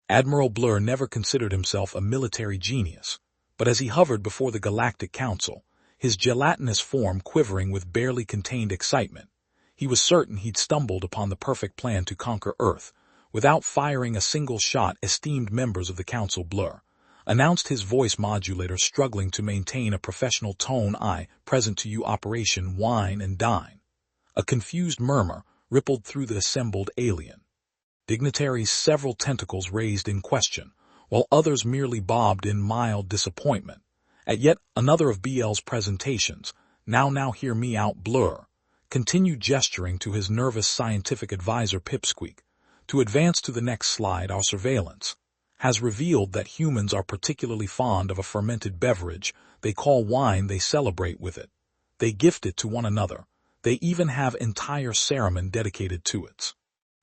Admiral Blur never considered himself a military genius, but as he hovered before the Galactic Council, his gelatinous form quivering with barely contained excitement, he was certain he'd stumbled upon the perfect plan to conquer Earth. Without firing a single shot, esteemed members of the Council, Blur announced, his voice modulator struggling to maintain a professional tone. "I present to you Operation Wine and Dine." A confused murmur rippled through the assembled alien dignitaries, several tentacles raised in question, while others merely bobbed in mild disappointment at yet another of BL's presentations. Now hear me out. Blur continued, gesturing to his nervous scientific advisor Pipsqueak to advance to the next slide. "Our surveillance has revealed that humans are particularly fond of a fermented beverage they call wine. They celebrate with it. They gift it to one another. They even have entire ceremony dedicated to its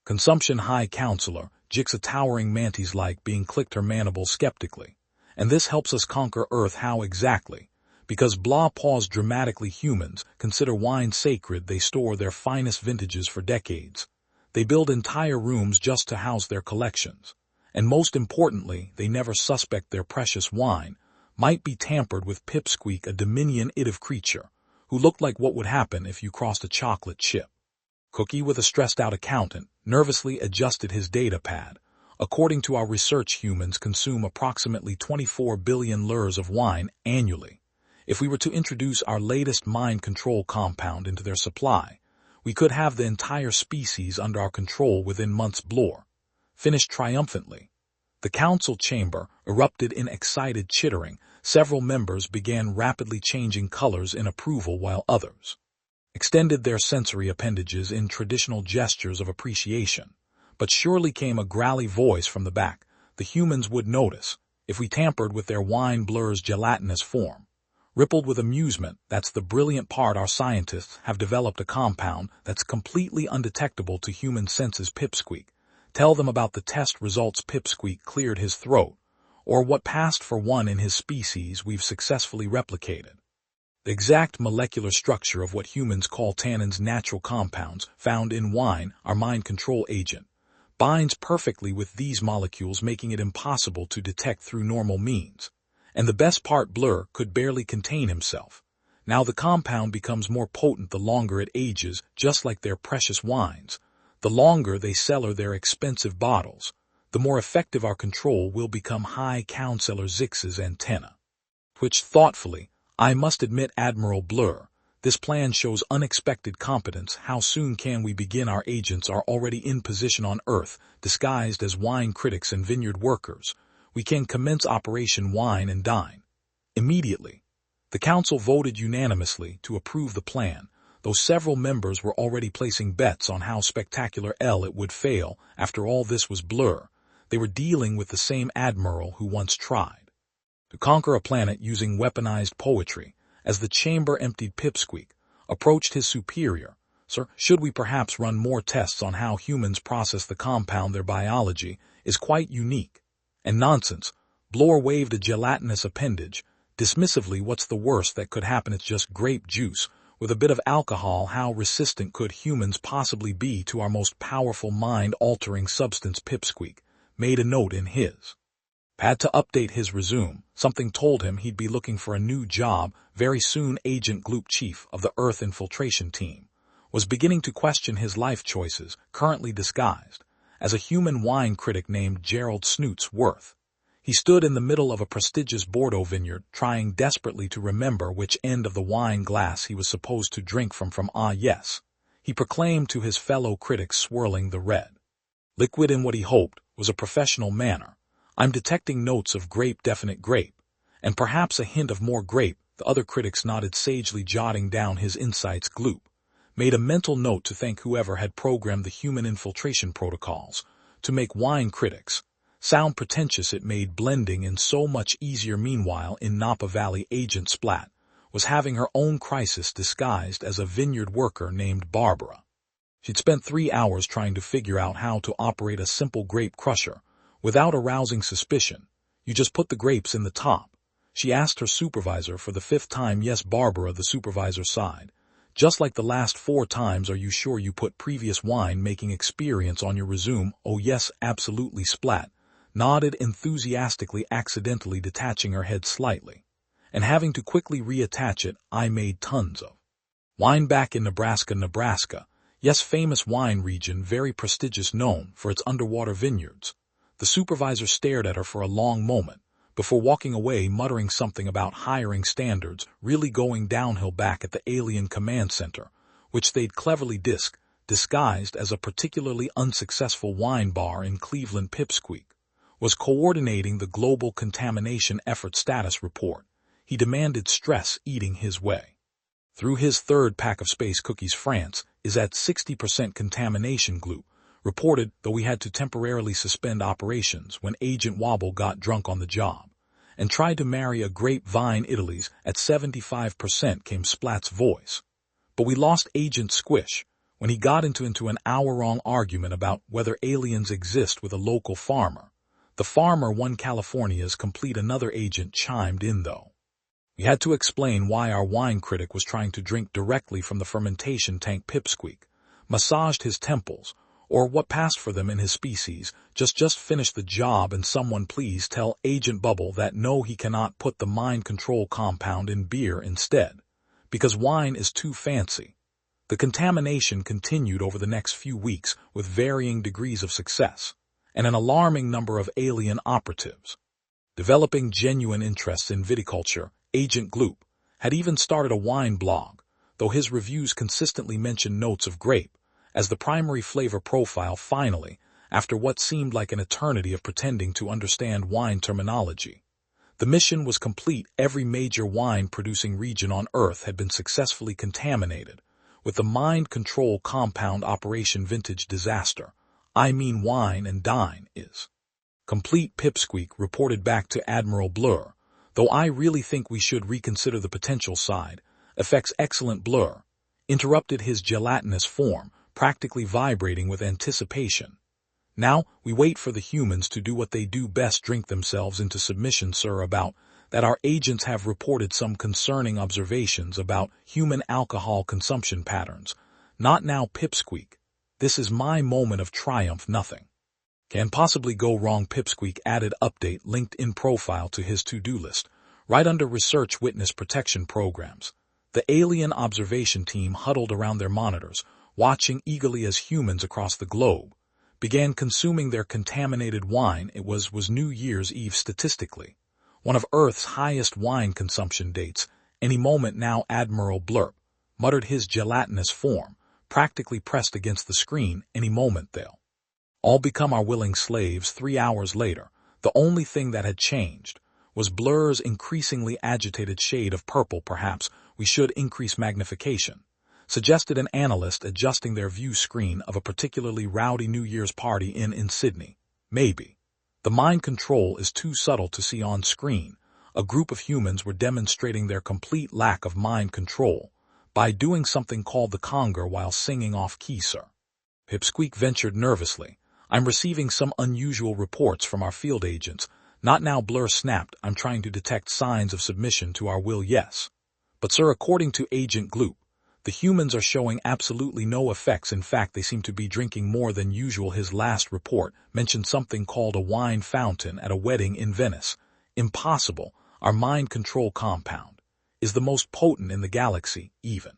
consumption." High Counselor Jix, a towering mantis-like being, clicked her mandibles skeptically. "And this helps us conquer Earth? How exactly?" "Because," Blah paused dramatically, "humans consider wine sacred. They store their finest vintages for decades. They build entire rooms just to house their collections. And most importantly, they never suspect their precious wine might be tampered with." Pipsqueak, a diminutive creature who looked like what would happen if you crossed a chocolate chip cookie with a stressed-out accountant, nervously adjusted his data pad. "According to our research, humans consume approximately 24 billion liters of wine annually. If we were to introduce our latest mind control compound into their supply, we could have the entire species under our control within months." Blur finished triumphantly. The council chamber erupted in excited chittering. Several members began rapidly changing colors in approval, while others extended their sensory appendages in traditional gestures of appreciation. But surely came a growly voice from the back. "The humans would notice if we tampered with their wine." Blur's gelatinous form rippled with amusement. "That's the brilliant part. Our scientists have developed a compound that's completely undetectable to human senses." Pipsqueak, "Tell them about the test results." Pipsqueak cleared his throat. "Or what passed for one in his species. We've successfully replicated the exact molecular structure of what humans call tannins, natural compounds found in wine. Our mind control agent binds perfectly with these molecules, making it impossible to detect through normal means. And the best part," Blur could barely contain himself, "now the compound becomes more potent the longer it ages, just like their precious wines. The longer they cellar their expensive bottles, the more effective our control will become." High Counselor Zix's antenna twitched thoughtfully. "I must admit, Admiral Blur, this plan shows unexpected competence. How soon can we begin?" "Our agents are already in position on Earth, disguised as wine critics and vineyard workers. We can commence Operation Wine and Dine immediately." The council voted unanimously to approve the plan, though several members were already placing bets on how spectacular it would fail. After all, this was Blur. They were dealing with the same admiral who once tried to conquer a planet using weaponized poetry. As the chamber emptied, Pipsqueak approached his superior. "Sir, should we perhaps run more tests on how humans process the compound? Their biology is quite unique." "And nonsense." Blur waved a gelatinous appendage dismissively. "What's the worst that could happen? It's just grape juice with a bit of alcohol. How resistant could humans possibly be to our most powerful mind-altering substance?" Pipsqueak made a note in his pad to update his resume. Something told him he'd be looking for a new job very soon. Agent Gloop, chief of the Earth infiltration team, was beginning to question his life choices, currently disguised as a human wine critic named Gerald Snoots Worth. He stood in the middle of a prestigious Bordeaux vineyard, trying desperately to remember which end of the wine glass he was supposed to drink from. "Ah, yes," he proclaimed to his fellow critics, swirling the red liquid in what he hoped was a professional manner. "I'm detecting notes of grape, definite grape, and perhaps a hint of more grape." The other critics nodded sagely, jotting down his insights. Gloop made a mental note to thank whoever had programmed the human infiltration protocols to make wine critics sound pretentious. It made blending in so much easier. Meanwhile, in Napa Valley, Agent Splat was having her own crisis, disguised as a vineyard worker named Barbara. She'd spent 3 hours trying to figure out how to operate a simple grape crusher without arousing suspicion. "You just put the grapes in the top?" she asked her supervisor for the 5th time. "Yes, Barbara," the supervisor sighed. "Just like the last 4 times. Are you sure you put previous wine-making experience on your resume?" "Oh yes, absolutely, Splat. nodded enthusiastically, accidentally detaching her head slightly. And having to quickly reattach it, I made tons of wine back in Nebraska. Yes, famous wine region, very prestigious, known for its underwater vineyards. The supervisor stared at her for a long moment, before walking away, muttering something about hiring standards really going downhill back at the Alien Command Center, which they'd cleverly disguised as a particularly unsuccessful wine bar in Cleveland. Pipsqueak was coordinating the global contamination effort status report. He demanded stress eating his way through his third pack of space cookies. France is at 60% contamination, Gloop reported, though we had to temporarily suspend operations when Agent Wobble got drunk on the job and tried to marry a grapevine. Italy's at 75%, came Splat's voice. But we lost Agent Squish when he got into an hour-long argument about whether aliens exist with a local farmer. The farmer won California's complete. Another agent chimed in, though. We had to explain why our wine critic was trying to drink directly from the fermentation tank. Pipsqueak massaged his temples, or what passed for them in his species. Just finish the job, and someone please tell Agent Bubble that no, he cannot put the mind control compound in beer instead, because wine is too fancy. The contamination continued over the next few weeks with varying degrees of success, and an alarming number of alien operatives developing genuine interests in viticulture. Agent Gloop had even started a wine blog, though his reviews consistently mentioned notes of grape as the primary flavor profile. Finally, after what seemed like an eternity of pretending to understand wine terminology, the mission was complete. Every major wine-producing region on Earth had been successfully contaminated with the mind control compound. Operation Vintage Disaster, I mean wine and dine, is complete. Pipsqueak reported back to Admiral Blur, though I really think we should reconsider the potential side effects. Excellent. Blur interrupted, his gelatinous form practically vibrating with anticipation. Now we wait for the humans to do what they do best, drink themselves into submission, sir. About that, our agents have reported some concerning observations about human alcohol consumption patterns. Not now, Pipsqueak. This is my moment of triumph. Nothing can possibly go wrong. Pipsqueak added update LinkedIn profile to his to-do list, right under research witness protection programs. The alien observation team huddled around their monitors, watching eagerly as humans across the globe began consuming their contaminated wine. It was New Year's Eve, statistically one of Earth's highest wine consumption dates. Any moment now, Admiral Blurp muttered, his gelatinous form practically pressed against the screen. Any moment they'll all become our willing slaves. 3 hours later, the only thing that had changed was Blur's increasingly agitated shade of purple. Perhaps we should increase magnification, suggested an analyst, adjusting their view screen of a particularly rowdy New Year's party in Sydney. Maybe the mind control is too subtle to see on screen. A group of humans were demonstrating their complete lack of mind control by doing something called the conger while singing off key, sir. Pipsqueak ventured nervously. I'm receiving some unusual reports from our field agents. Not now, Blur snapped. I'm trying to detect signs of submission to our will, yes. But sir, according to Agent Gloop, the humans are showing absolutely no effects. In fact, they seem to be drinking more than usual. His last report mentioned something called a wine fountain at a wedding in Venice. Impossible. Our mind control compound is the most potent in the galaxy. Even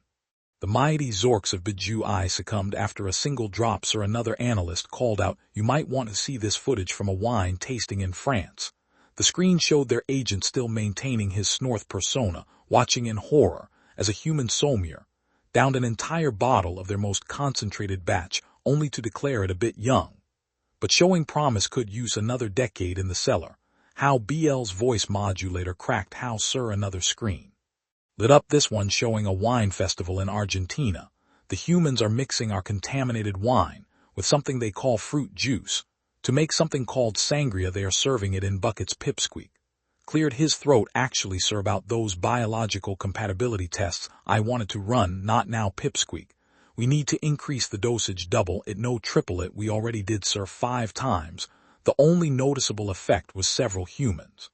the mighty Zorks of Biju succumbed after a single drop, sir. Another analyst called out, you might want to see this footage from a wine tasting in France. The screen showed their agent still maintaining his Snorth persona, watching in horror as a human sommelier downed an entire bottle of their most concentrated batch, only to declare it a bit young, but showing promise. Could use another decade in the cellar. How? BL's voice modulator cracked. How, sir? Another screen lit up, this one showing a wine festival in Argentina. The humans are mixing our contaminated wine with something they call fruit juice to make something called sangria. They are serving it in buckets. Pipsqueak cleared his throat. Actually, sir, about those biological compatibility tests I wanted to run. Not now, Pipsqueak. We need to increase the dosage, double it, no triple it. We already did, sir, 5 times. The only noticeable effect was several humans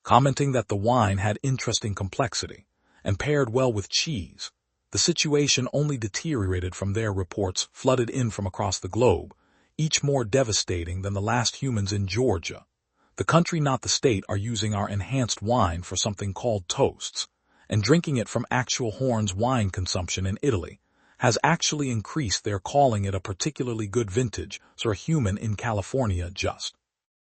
commenting that the wine had interesting complexity and paired well with cheese. The situation only deteriorated from their reports flooded in from across the globe, each more devastating than the last. Humans in Georgia The country, not the state, are using our enhanced wine for something called toasts, and drinking it from actual Horn's wine consumption in Italy has actually increased. They're calling it a particularly good vintage, so a human in California just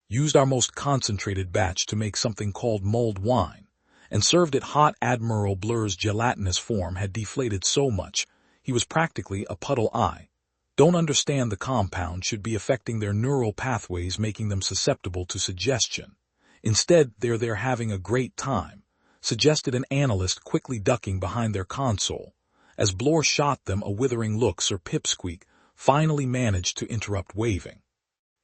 used our most concentrated batch to make something called mulled wine, and served it hot. Admiral Blur's gelatinous form had deflated so much, he was practically a puddle. I don't understand. The compound should be affecting their neural pathways, making them susceptible to suggestion. Instead, they're there having a great time, suggested an analyst, quickly ducking behind their console. As Blore shot them a withering look, Sir Pipsqueak finally managed to interrupt, waving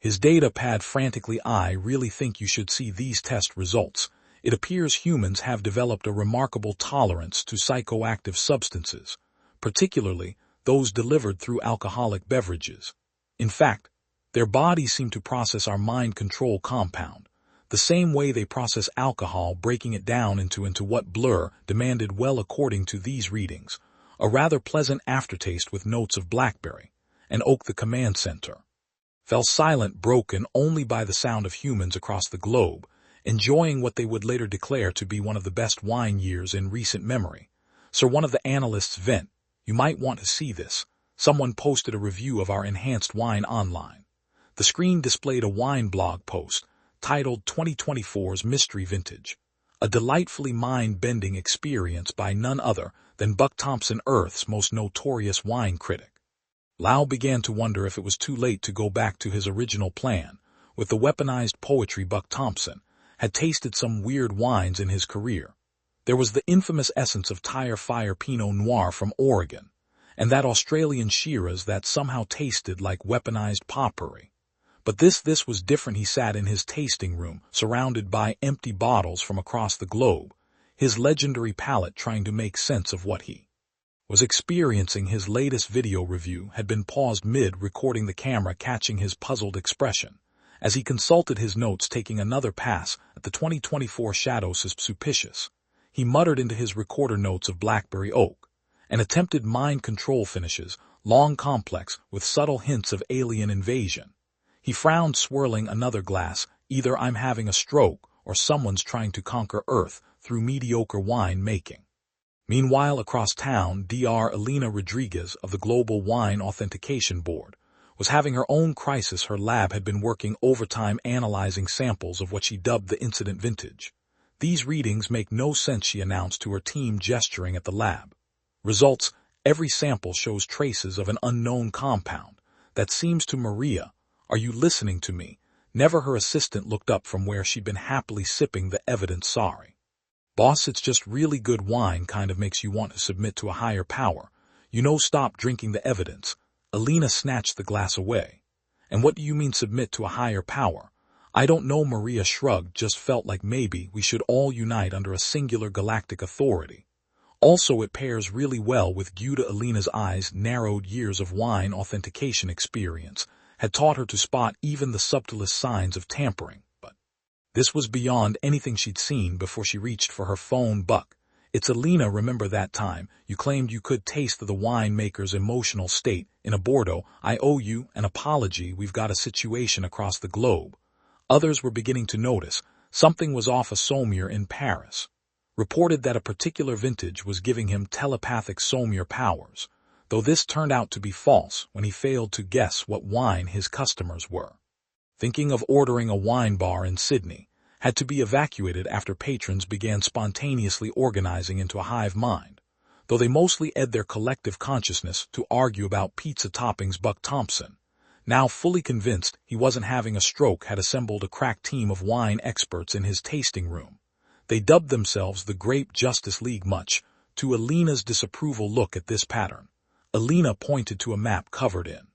his data pad frantically. I really think you should see these test results. It appears humans have developed a remarkable tolerance to psychoactive substances, particularly those delivered through alcoholic beverages. In fact, their bodies seem to process our mind control compound the same way they process alcohol, breaking it down into what Blur demanded. Well, according to these readings, a rather pleasant aftertaste with notes of blackberry and oak. The command center fell silent, broken only by the sound of humans across the globe, enjoying what they would later declare to be one of the best wine years in recent memory. Sir, one of the analysts vent, "You might want to see this." Someone posted a review of our enhanced wine online. The screen displayed a wine blog post titled 2024's Mystery Vintage, a delightfully mind-bending experience by none other than Buck Thompson, Earth's most notorious wine critic. Lau began to wonder if it was too late to go back to his original plan. With the weaponized poetry, Buck Thompson had tasted some weird wines in his career. There was the infamous essence of Tire Fire Pinot Noir from Oregon, and that Australian Shiraz that somehow tasted like weaponized potpourri. But this was different. He sat in his tasting room, surrounded by empty bottles from across the globe, his legendary palate trying to make sense of what he was experiencing. His latest video review had been paused mid-recording, the camera catching his puzzled expression as he consulted his notes, taking another pass at the 2024 Shadow Suspicious. He muttered into his recorder notes of blackberry oak, and attempted mind control finishes, long, complex, with subtle hints of alien invasion. He frowned, swirling another glass. Either I'm having a stroke or someone's trying to conquer Earth through mediocre wine making. Meanwhile, across town, Dr. Elena Rodriguez of the Global Wine Authentication Board was having her own crisis. Her lab had been working overtime analyzing samples of what she dubbed the incident vintage. "These readings make no sense," she announced to her team, gesturing at the lab results. "Every sample shows traces of an unknown compound that seems to Maria. Are you listening to me?" Never. Her assistant looked up from where she'd been happily sipping the evidence. "Sorry, boss, it's just really good wine, kind of makes you want to submit to a higher power. You know, stop drinking the evidence." Elena snatched the glass away. "And what do you mean, submit to a higher power?" "I don't know," Maria shrugged. "Just felt like maybe we should all unite under a singular galactic authority. Also, it pairs really well with Gouda." Elena's eyes narrowed. Years of wine authentication experience had taught her to spot even the subtlest signs of tampering, but this was beyond anything she'd seen before. She reached for her phone. "Buck, it's Elena. Remember that time you claimed you could taste the winemaker's emotional state in a Bordeaux? I owe you an apology. We've got a situation across the globe." Others were beginning to notice something was off. A sommelier in Paris reported that a particular vintage was giving him telepathic sommelier powers, though this turned out to be false when he failed to guess what wine his customers were thinking of ordering. A wine bar in Sydney had to be evacuated after patrons began spontaneously organizing into a hive mind, though they mostly ed their collective consciousness to argue about pizza toppings. Buck Thompson, now fully convinced he wasn't having a stroke, had assembled a crack team of wine experts in his tasting room. They dubbed themselves the Grape Justice League, much to Elena's disapproval. "Look at this pattern." Elena pointed to a map covered in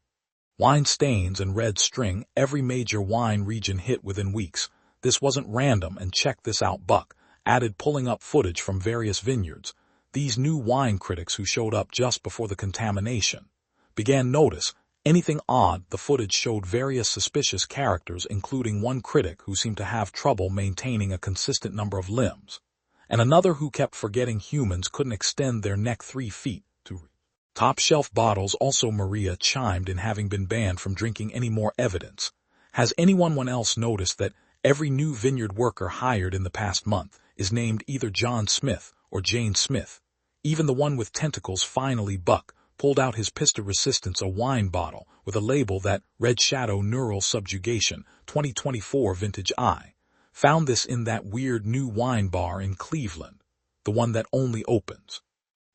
wine stains and red string. Every major wine region hit within weeks. "This wasn't random, and check this out," Buck added, pulling up footage from various vineyards. These new wine critics who showed up just before the contamination began notice anything odd. The footage showed various suspicious characters, including one critic who seemed to have trouble maintaining a consistent number of limbs, and another who kept forgetting humans couldn't extend their neck 3 feet to top-shelf bottles. Also, Maria chimed in, having been banned from drinking any more evidence. "Has anyone else noticed that Every new vineyard worker hired in the past month is named either John Smith or Jane Smith. Even the one with tentacles finally Buck pulled out his Pista Resistance, a wine bottle with a label that Red Shadow Neural Subjugation 2024 Vintage I. Found this in that weird new wine bar in Cleveland, the one that only opens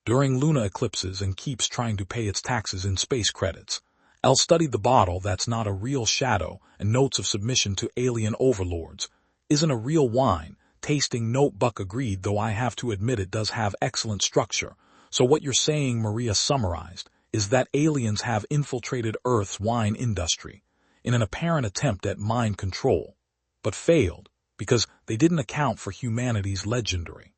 during lunar eclipses and keeps trying to pay its taxes in space credits. Elle studied the bottle. That's not a real shadow, and notes of submission to alien overlords. Isn't a real wine. Tasting note. Buck agreed, though I have to admit it does have excellent structure. So what you're saying, Maria summarized, is that aliens have infiltrated Earth's wine industry in an apparent attempt at mind control, but failed because they didn't account for humanity's legendary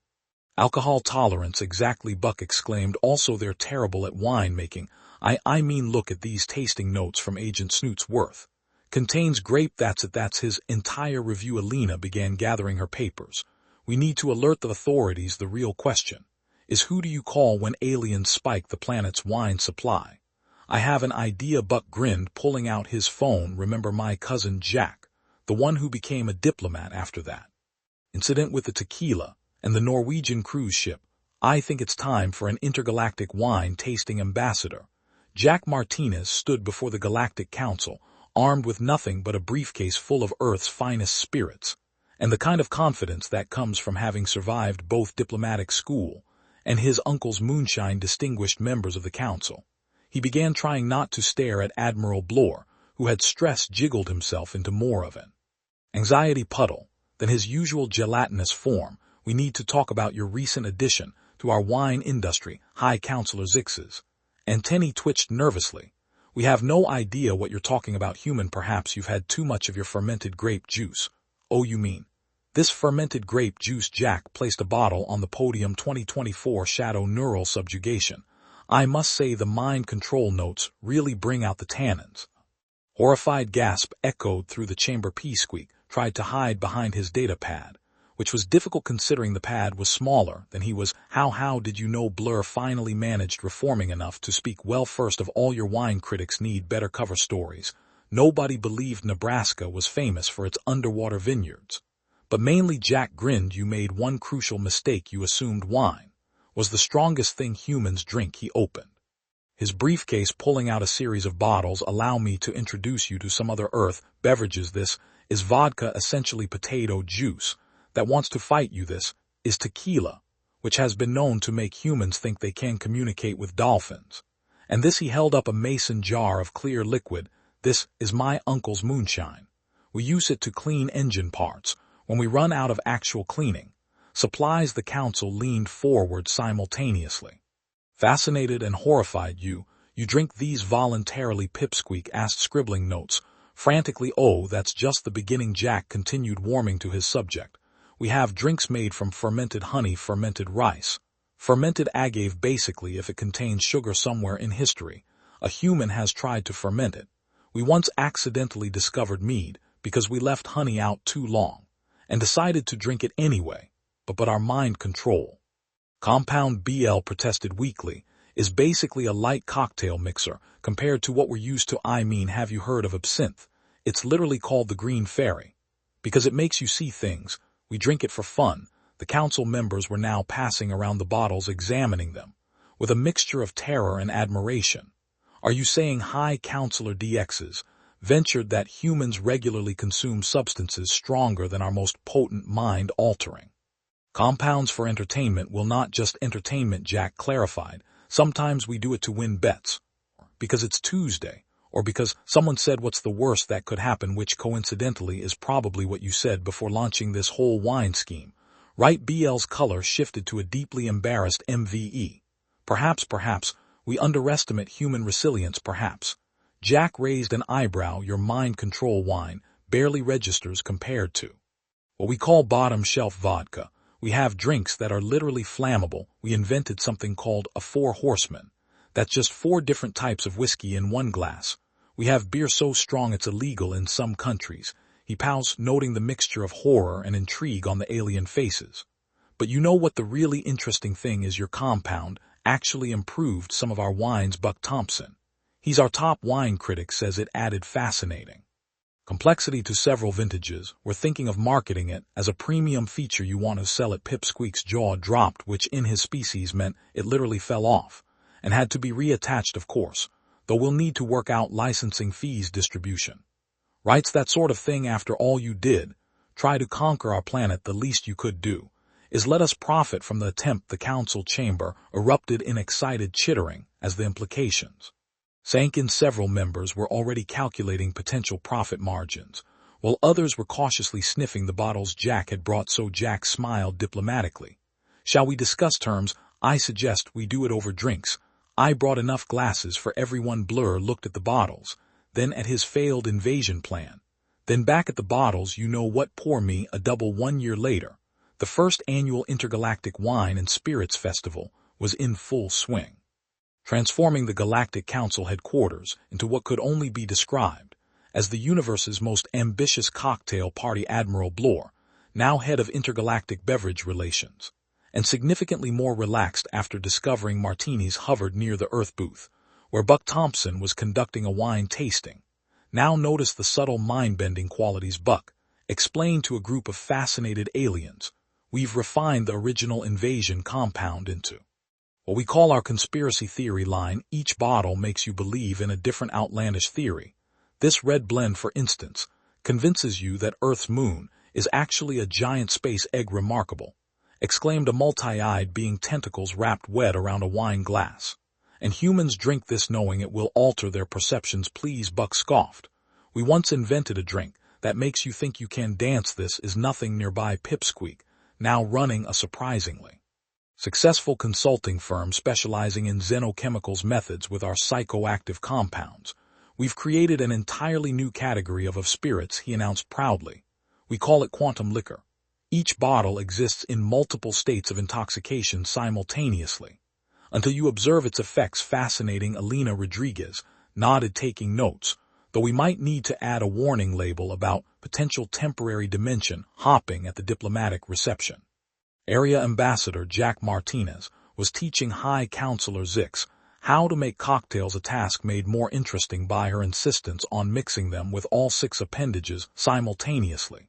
alcohol tolerance. Exactly, Buck exclaimed. Also, they're terrible at winemaking. I mean, look at these tasting notes from Agent Snoot's Worth. Contains grape. That's it. That's his entire review. Alina began gathering her papers. We need to alert the authorities. The real question is, who do you call when aliens spike the planet's wine supply? I have an idea. Buck grinned, pulling out his phone. Remember my cousin Jack, the one who became a diplomat after that incident with the tequila and the Norwegian cruise ship? I think it's time for an intergalactic wine tasting ambassador. Jack Martinez stood before the Galactic Council, armed with nothing but a briefcase full of Earth's finest spirits, and the kind of confidence that comes from having survived both diplomatic school and his uncle's moonshine. Distinguished members of the council. He began, trying not to stare at Admiral Bloor, who had stress jiggled himself into more of an anxiety puddle than his usual gelatinous form. We need to talk about your recent addition to our wine industry, High Counselor Zixes. Antennae twitched nervously. We have no idea what you're talking about. Human, perhaps you've had too much of your fermented grape juice. Oh, you mean this fermented grape juice? Jack placed a bottle on the podium. 2024 Shadow Neural Subjugation. I must say the mind control notes really bring out the tannins. Horrified gasp echoed through the chamber. P-Squeak tried to hide behind his data pad, which was difficult considering the pad was smaller than he was. How did you know? Blur finally managed, reforming enough to speak. Well, first of all, your wine critics need better cover stories. Nobody believed Nebraska was famous for its underwater vineyards. But mainly, Jack grinned, you made one crucial mistake. You assumed wine was the strongest thing humans drink. He opened his briefcase, pulling out a series of bottles. Allow me to introduce you to some other Earth beverages. This is vodka, essentially potato juice, that wants to fight you. This is tequila, which has been known to make humans think they can communicate with dolphins. And this, he held up a mason jar of clear liquid. This is my uncle's moonshine. We use it to clean engine parts when we run out of actual cleaning supplies. The council leaned forward simultaneously. Fascinated and horrified. You drink these voluntarily? Pipsqueak asked, scribbling notes frantically. Oh, that's just the beginning. Jack continued, warming to his subject. We have drinks made from fermented honey, fermented rice, fermented agave. Basically, if it contains sugar somewhere in history, a human has tried to ferment it. We once accidentally discovered mead because we left honey out too long and decided to drink it anyway. But our mind control compound, BL protested weakly, is basically a light cocktail mixer compared to what we're used to. I mean, have you heard of absinthe? It's literally called the Green Fairy because it makes you see things. We drink it for fun. The council members were now passing around the bottles, examining them with a mixture of terror and admiration. Are you saying High Counselor DXs ventured that humans regularly consume substances stronger than our most potent mind-altering compounds for entertainment? Well, not just entertainment, Jack clarified. Sometimes we do it to win bets, because it's Tuesday, or because someone said what's the worst that could happen, which coincidentally is probably what you said before launching this whole wine scheme. Right? BL's color shifted to a deeply embarrassed MVE. Perhaps, we underestimate human resilience, perhaps. Jack raised an eyebrow. Your mind control wine barely registers compared to what we call bottom shelf vodka. We have drinks that are literally flammable. We invented something called a 4 horsemen. That's just 4 different types of whiskey in one glass. We have beer so strong it's illegal in some countries. He paused, noting the mixture of horror and intrigue on the alien faces. But you know what the really interesting thing is? Your compound actually improved some of our wines. Buck Thompson, he's our top wine critic, says it added fascinating Complexity to several vintages. We're thinking of marketing it as a premium feature you want to sell it. Pipsqueak's jaw dropped, which in his species meant it literally fell off, and had to be reattached, of course, though we'll need to work out licensing fees, distribution rights, that sort of thing. After all you did, try to conquer our planet, the least you could do is let us profit from the attempt. The council chamber erupted in excited chittering as the implications sank in. Several members were already calculating potential profit margins, while others were cautiously sniffing the bottles Jack had brought. So Jack smiled diplomatically. Shall we discuss terms? I suggest we do it over drinks. I brought enough glasses for everyone. Blur looked at the bottles, then at his failed invasion plan, then back at the bottles. You know what? Pour me a double. 1 year later, the first annual Intergalactic Wine and Spirits Festival was in full swing, transforming the Galactic Council headquarters into what could only be described as the universe's most ambitious cocktail party. Admiral Blore, now head of intergalactic beverage relations, and significantly more relaxed after discovering martinis, hovered near the Earth booth, where Buck Thompson was conducting a wine tasting. Now notice the subtle mind-bending qualities. Buck explained to a group of fascinated aliens. We've refined the original invasion compound into what we call our conspiracy theory line. Each bottle makes you believe in a different outlandish theory. This red blend, for instance, convinces you that Earth's moon is actually a giant space egg. Remarkable, exclaimed a multi-eyed being, tentacles wrapped wet around a wine glass. And humans drink this knowing it will alter their perceptions. Please, Buck scoffed. We once invented a drink that makes you think you can dance. This is nothing nearby. Pipsqueak, now running a surprisingly successful consulting firm specializing in xenochemicals methods with our psychoactive compounds. We've created an entirely new category of spirits, he announced proudly. We call it quantum liquor. Each bottle exists in multiple states of intoxication simultaneously, until you observe its effects. Fascinating. Alina Rodriguez nodded, taking notes, though we might need to add a warning label about potential temporary dimension hopping at the diplomatic reception. Area Ambassador Jack Martinez was teaching High Counselor Zix how to make cocktails, a task made more interesting by her insistence on mixing them with all 6 appendages simultaneously.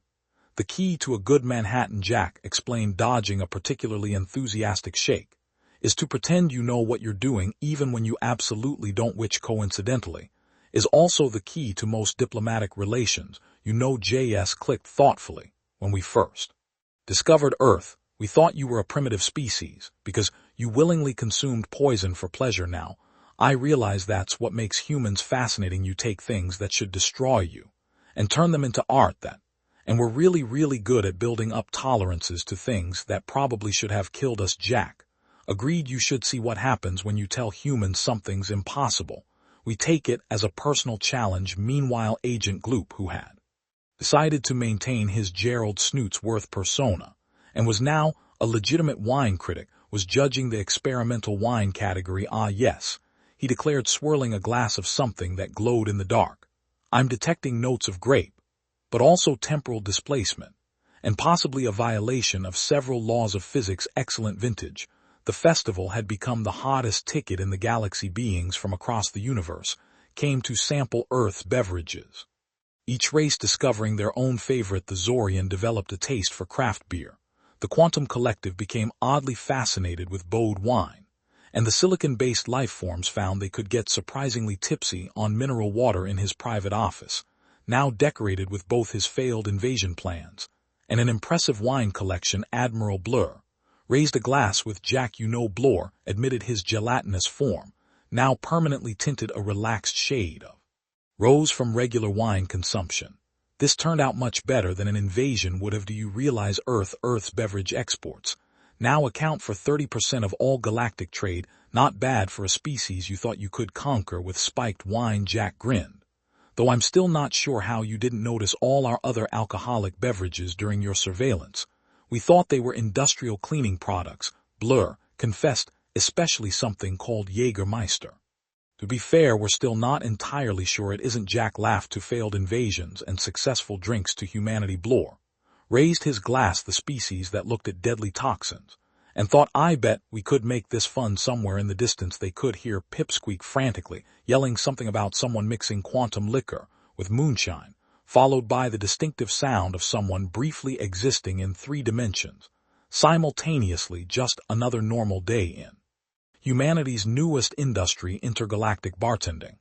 The key to a good Manhattan, Jack explained, dodging a particularly enthusiastic shake, is to pretend you know what you're doing even when you absolutely don't, which coincidentally is also the key to most diplomatic relations. You know, JS clicked thoughtfully. When we first discovered Earth, we thought you were a primitive species because you willingly consumed poison for pleasure. Now, I realize that's what makes humans fascinating. You take things that should destroy you and turn them into art and we're really, really good at building up tolerances to things that probably should have killed us. Jack agreed. You should see what happens when you tell humans something's impossible. We take it as a personal challenge. Meanwhile, Agent Gloop, who had decided to maintain his Gerald Snootsworth persona and was now a legitimate wine critic, was judging the experimental wine category. Ah yes, he declared, swirling a glass of something that glowed in the dark. I'm detecting notes of grape, but also temporal displacement, and possibly a violation of several laws of physics. Excellent vintage. The festival had become the hottest ticket in the galaxy. Beings from across the universe came to sample Earth's beverages, each race discovering their own favorite. The Zorian developed a taste for craft beer. The Quantum Collective became oddly fascinated with bowed wine, and the silicon-based life forms found they could get surprisingly tipsy on mineral water. In his private office, now decorated with both his failed invasion plans and an impressive wine collection, Admiral Blur raised a glass with Jack. You know, Blore admitted his gelatinous form now permanently tinted a relaxed shade of rose from regular wine consumption. This turned out much better than an invasion would have. Do you realize Earth's beverage exports now account for 30% of all galactic trade? Not bad for a species you thought you could conquer with spiked wine. Jack grinned. Though I'm still not sure how you didn't notice all our other alcoholic beverages during your surveillance. We thought they were industrial cleaning products, Blur confessed, especially something called Jägermeister. To be fair, we're still not entirely sure it isn't. Jack laughed. To failed invasions and successful drinks to humanity. Blore raised his glass, the species that looked at deadly toxins, and thought, I bet we could make this fun. Somewhere in the distance they could hear Pipsqueak frantically yelling something about someone mixing quantum liquor with moonshine. followed by the distinctive sound of someone briefly existing in 3 dimensions, simultaneously just another normal day in humanity's newest industry, intergalactic bartending.